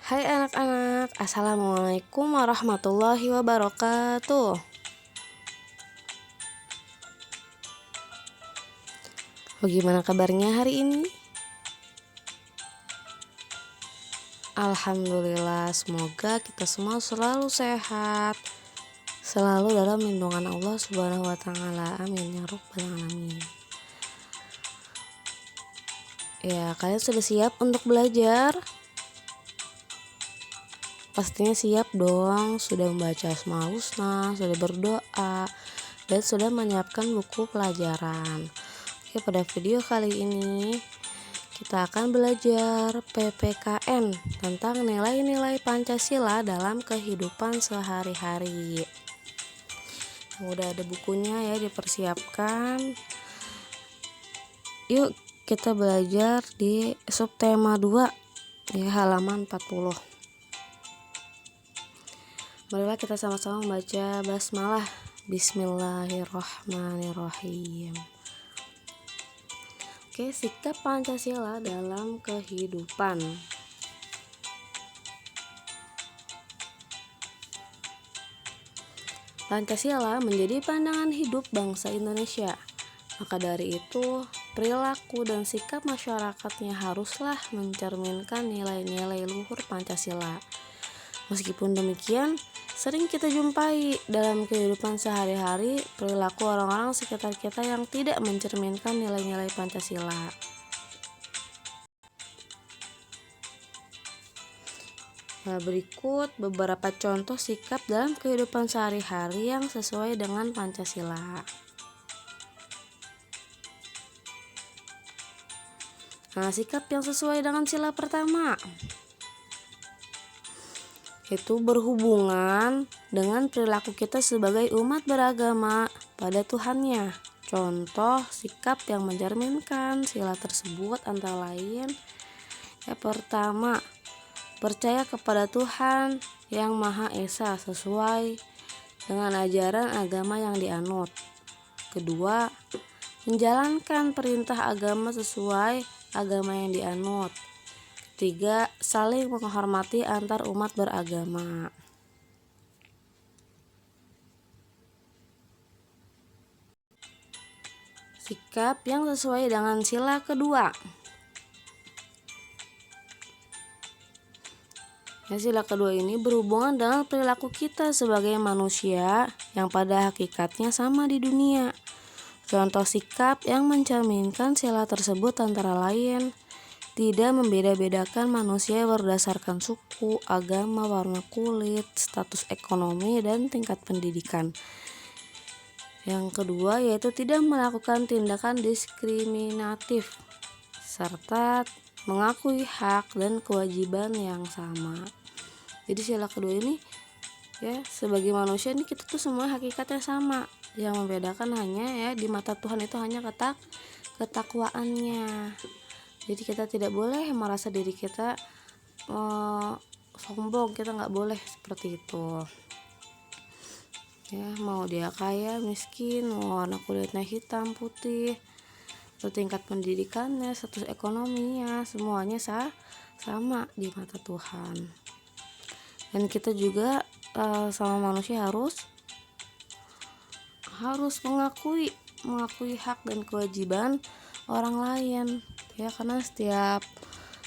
Hai anak-anak, Assalamualaikum warahmatullahi wabarakatuh. Bagaimana kabarnya hari ini? Alhamdulillah, semoga kita semua selalu sehat, selalu dalam lindungan Allah Subhanahu wa Ta'ala. Amin ya Rabbal Alamin. Ya, kalian sudah siap untuk belajar? Pastinya siap dong, sudah membaca Asmaul Husna, sudah berdoa, dan sudah menyiapkan buku pelajaran. Oke, pada video kali ini kita akan belajar PPKN tentang nilai-nilai Pancasila dalam kehidupan sehari-hari. Udah ada bukunya ya, dipersiapkan. Yuk kita belajar di subtema 2 ya, halaman 40. Marilah kita sama-sama membaca basmalah. Bismillahirrahmanirrahim. Oke, sikap Pancasila dalam kehidupan. Pancasila menjadi pandangan hidup bangsa Indonesia. Maka dari itu, perilaku dan sikap masyarakatnya haruslah mencerminkan nilai-nilai luhur Pancasila. Meskipun demikian, sering kita jumpai dalam kehidupan sehari-hari perilaku orang-orang sekitar kita yang tidak mencerminkan nilai-nilai Pancasila. Nah, berikut beberapa contoh sikap dalam kehidupan sehari-hari yang sesuai dengan Pancasila. Nah, sikap yang sesuai dengan sila pertama itu berhubungan dengan perilaku kita sebagai umat beragama pada Tuhannya. Contoh sikap yang mencerminkan sila tersebut antara lain, pertama, percaya kepada Tuhan yang Maha Esa sesuai dengan ajaran agama yang dianut. Kedua, menjalankan perintah agama sesuai agama yang dianut. Ketiga, saling menghormati antar umat beragama. Sikap yang sesuai dengan sila kedua. Sila kedua ini berhubungan dengan perilaku kita sebagai manusia yang pada hakikatnya sama di dunia. Contoh sikap yang mencerminkan sila tersebut antara lain, tidak membeda-bedakan manusia berdasarkan suku, agama, warna kulit, status ekonomi, dan tingkat pendidikan. Yang kedua yaitu tidak melakukan tindakan diskriminatif, serta mengakui hak dan kewajiban yang sama. Jadi sila kedua ini ya, sebagai manusia ini kita tuh semua hakikatnya sama. Yang membedakan hanya ya di mata Tuhan itu hanya ketakwaannya. Jadi kita tidak boleh merasa diri kita sombong, kita nggak boleh seperti itu. Ya, mau dia kaya, miskin, mau warna kulitnya hitam, putih, atau tingkat pendidikannya, status ekonominya, semuanya sama di mata Tuhan. Dan kita juga sama manusia harus mengakui hak dan kewajiban orang lain. Ya, karena setiap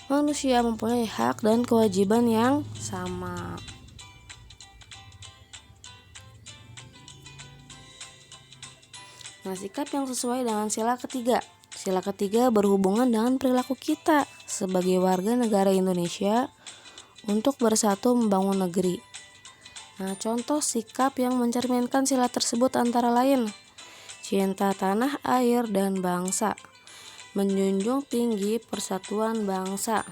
manusia mempunyai hak dan kewajiban yang sama. Nah, sikap yang sesuai dengan sila ketiga. Sila ketiga berhubungan dengan perilaku kita sebagai warga negara Indonesia untuk bersatu membangun negeri. Nah, contoh sikap yang mencerminkan sila tersebut antara lain, cinta tanah air dan bangsa, menjunjung tinggi persatuan bangsa,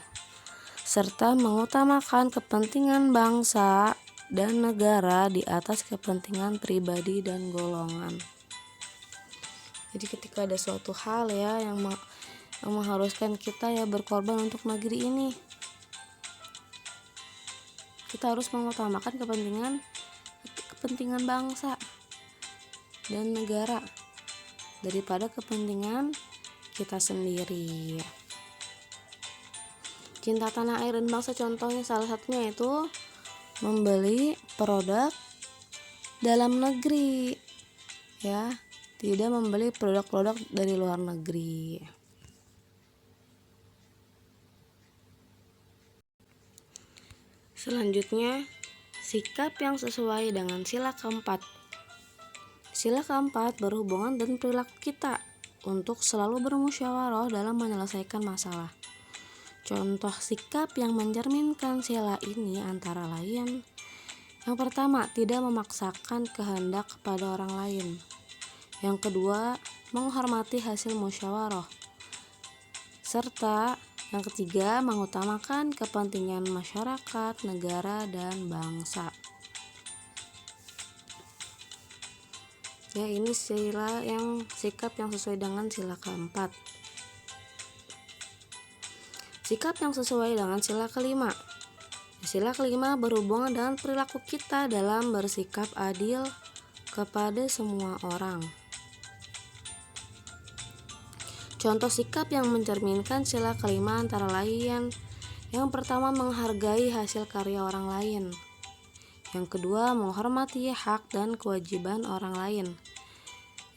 serta mengutamakan kepentingan bangsa dan negara di atas kepentingan pribadi dan golongan. Jadi ketika ada suatu hal ya yang mengharuskan kita ya berkorban untuk negeri ini, kita harus mengutamakan kepentingan bangsa dan negara daripada kepentingan kita sendiri. cinta tanah air dan bangsa, contohnya salah satunya itu membeli produk dalam negeri, ya, tidak membeli produk-produk dari luar negeri. Selanjutnya, sikap yang sesuai dengan sila keempat. Sila keempat berhubungan dengan perilaku kita untuk selalu bermusyawarah dalam menyelesaikan masalah. Contoh sikap yang mencerminkan sila ini antara lain: yang pertama, tidak memaksakan kehendak kepada orang lain. Yang kedua, menghormati hasil musyawarah. Serta yang ketiga, mengutamakan kepentingan masyarakat, negara, dan bangsa. Ya, ini sikap yang sesuai dengan sila keempat. Sikap yang sesuai dengan sila kelima. Sila kelima berhubungan dengan perilaku kita dalam bersikap adil kepada semua orang. Contoh sikap yang mencerminkan sila kelima antara lain: yang pertama, menghargai hasil karya orang lain. Yang kedua, menghormati hak dan kewajiban orang lain.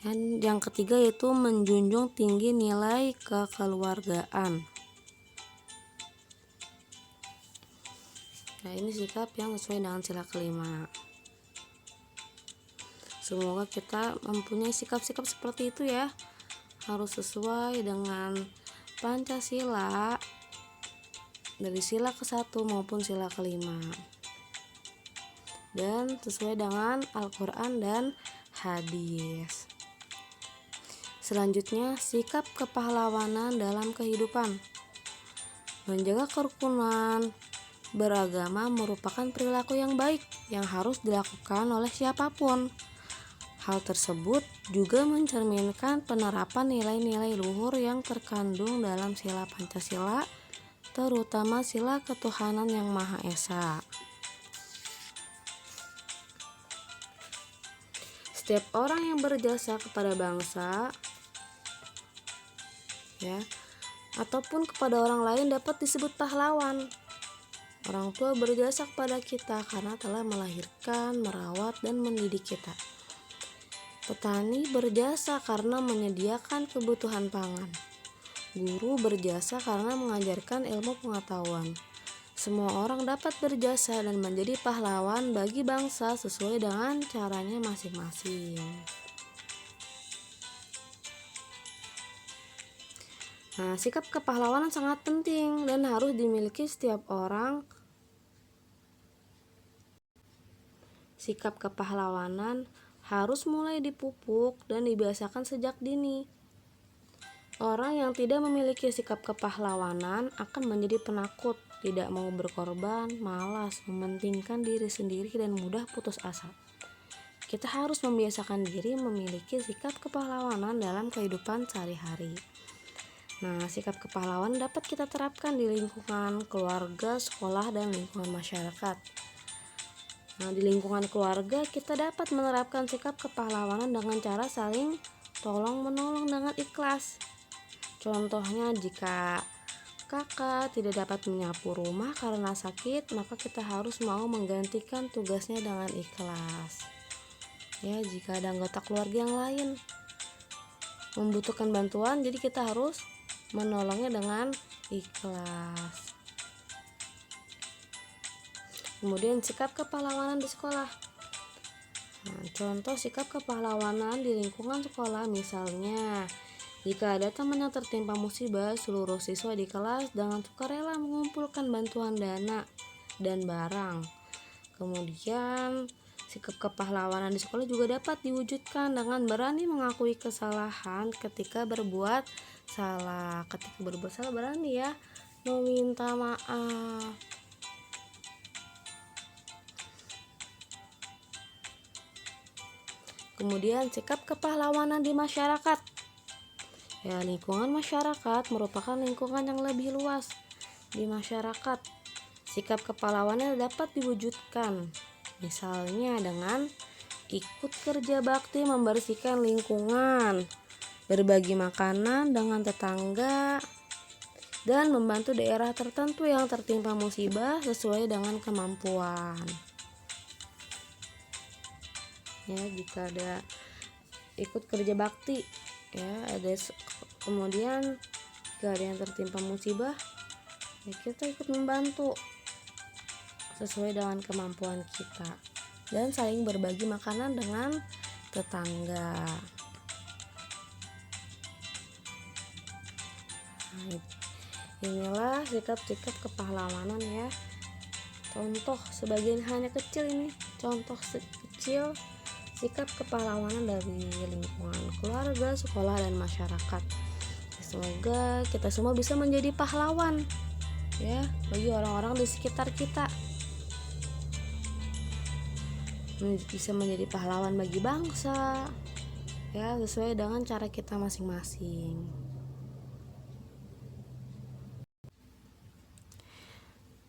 Dan yang ketiga yaitu menjunjung tinggi nilai kekeluargaan. Nah, ini sikap yang sesuai dengan sila kelima. Semoga kita mempunyai sikap-sikap seperti itu ya. Harus sesuai dengan Pancasila dari sila ke-1 maupun sila kelima, dan sesuai dengan Al-Quran dan hadis. Selanjutnya, sikap kepahlawanan dalam kehidupan. Menjaga kerukunan beragama merupakan perilaku yang baik yang harus dilakukan oleh siapapun. Hal tersebut juga mencerminkan penerapan nilai-nilai luhur yang terkandung dalam sila Pancasila, terutama sila ketuhanan yang Maha Esa. Setiap orang yang berjasa kepada bangsa, ya, ataupun kepada orang lain dapat disebut pahlawan. Orang tua berjasa kepada kita karena telah melahirkan, merawat, dan mendidik kita. Petani berjasa karena menyediakan kebutuhan pangan. Guru berjasa karena mengajarkan ilmu pengetahuan. Semua orang dapat berjasa dan menjadi pahlawan bagi bangsa sesuai dengan caranya masing-masing. Nah, sikap kepahlawanan sangat penting dan harus dimiliki setiap orang. Sikap kepahlawanan harus mulai dipupuk dan dibiasakan sejak dini. Orang yang tidak memiliki sikap kepahlawanan akan menjadi penakut, tidak mau berkorban, malas, mementingkan diri sendiri, dan mudah putus asa. Kita harus membiasakan diri memiliki sikap kepahlawanan dalam kehidupan sehari-hari. Nah, sikap kepahlawanan dapat kita terapkan di lingkungan keluarga, sekolah, dan lingkungan masyarakat. Nah, di lingkungan keluarga kita dapat menerapkan sikap kepahlawanan dengan cara saling tolong-menolong dengan ikhlas. Contohnya, jika kakak tidak dapat menyapu rumah karena sakit, maka kita harus mau menggantikan tugasnya dengan ikhlas. Ya, jika ada anggota keluarga yang lain membutuhkan bantuan, jadi kita harus menolongnya dengan ikhlas. Kemudian sikap kepahlawanan di sekolah. Nah, contoh sikap kepahlawanan di lingkungan sekolah, misalnya jika ada teman yang tertimpa musibah, seluruh siswa di kelas dengan sukarela mengumpulkan bantuan dana dan barang. Kemudian sikap kepahlawanan di sekolah juga dapat diwujudkan dengan berani mengakui kesalahan ketika berbuat salah. Ketika berbuat salah berani ya meminta maaf. Kemudian sikap kepahlawanan di masyarakat. Ya, lingkungan masyarakat merupakan lingkungan yang lebih luas. Di masyarakat, sikap kepahlawanan dapat diwujudkan, misalnya dengan ikut kerja bakti membersihkan lingkungan, berbagi makanan dengan tetangga, dan membantu daerah tertentu yang tertimpa musibah sesuai dengan kemampuan. Ya, jika ada ikut kerja bakti, ya ada kemudian jika ada yang tertimpa musibah, ya kita ikut membantu sesuai dengan kemampuan kita, dan saling berbagi makanan dengan tetangga. Nah, inilah sikap-sikap kepahlawanan ya. Contoh sebagian hanya kecil ini, contoh kecil sikap kepahlawanan dari lingkungan keluarga, sekolah, dan masyarakat. Semoga kita semua bisa menjadi pahlawan ya bagi orang-orang di sekitar kita, bisa menjadi pahlawan bagi bangsa ya, sesuai dengan cara kita masing-masing.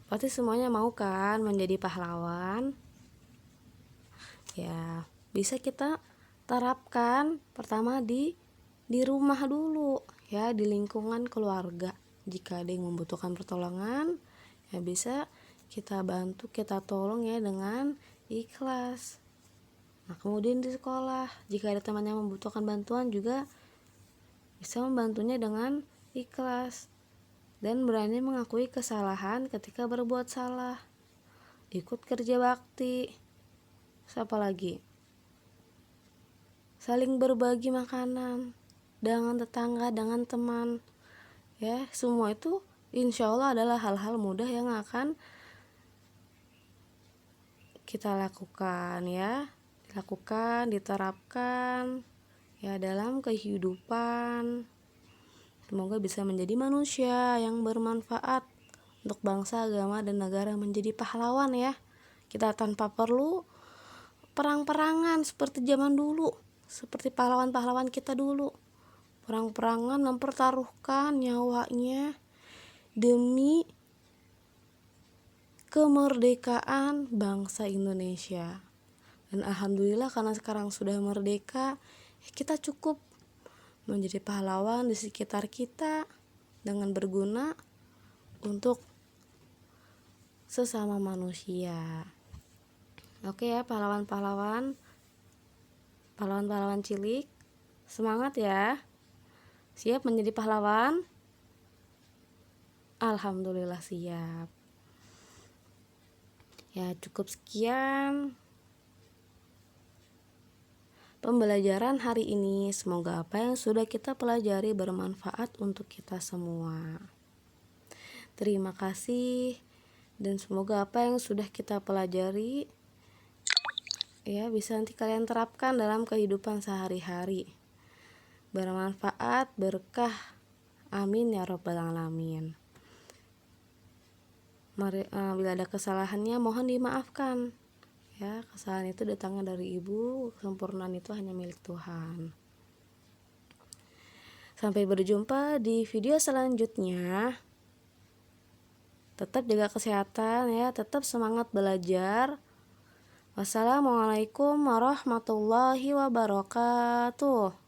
Pasti semuanya mau kan menjadi pahlawan? Ya, bisa kita terapkan pertama di rumah dulu ya, di lingkungan keluarga. Jika ada yang membutuhkan pertolongan, ya bisa kita bantu, kita tolong ya dengan ikhlas. Nah, kemudian di sekolah, jika ada teman yang membutuhkan bantuan juga bisa membantunya dengan ikhlas dan berani mengakui kesalahan ketika berbuat salah. Ikut kerja bakti. Siapa lagi? Saling berbagi makanan dengan tetangga, dengan teman. Ya, semua itu insya Allah adalah hal-hal mudah yang akan kita lakukan ya, diterapkan ya dalam kehidupan. Semoga bisa menjadi manusia yang bermanfaat untuk bangsa, agama, dan negara, menjadi pahlawan ya. Kita tanpa perlu perang-perangan seperti zaman dulu, seperti pahlawan-pahlawan kita dulu. Perang-perangan mempertaruhkan nyawanya demi kemerdekaan bangsa Indonesia. Dan alhamdulillah karena sekarang sudah merdeka, kita cukup menjadi pahlawan di sekitar kita dengan berguna untuk sesama manusia. Oke ya, pahlawan-pahlawan cilik, semangat ya. Siap menjadi pahlawan? Alhamdulillah siap. Ya, cukup sekian pembelajaran hari ini. Semoga apa yang sudah kita pelajari bermanfaat untuk kita semua. Terima kasih, dan semoga apa yang sudah kita pelajari ya bisa nanti kalian terapkan dalam kehidupan sehari-hari. Bermanfaat, berkah. Amin ya rabbal alamin. Bila ada kesalahannya mohon dimaafkan. Ya, kesalahan itu datangnya dari Ibu, kesempurnaan itu hanya milik Tuhan. Sampai berjumpa di video selanjutnya. Tetap jaga kesehatan ya, tetap semangat belajar. Wassalamualaikum warahmatullahi wabarakatuh.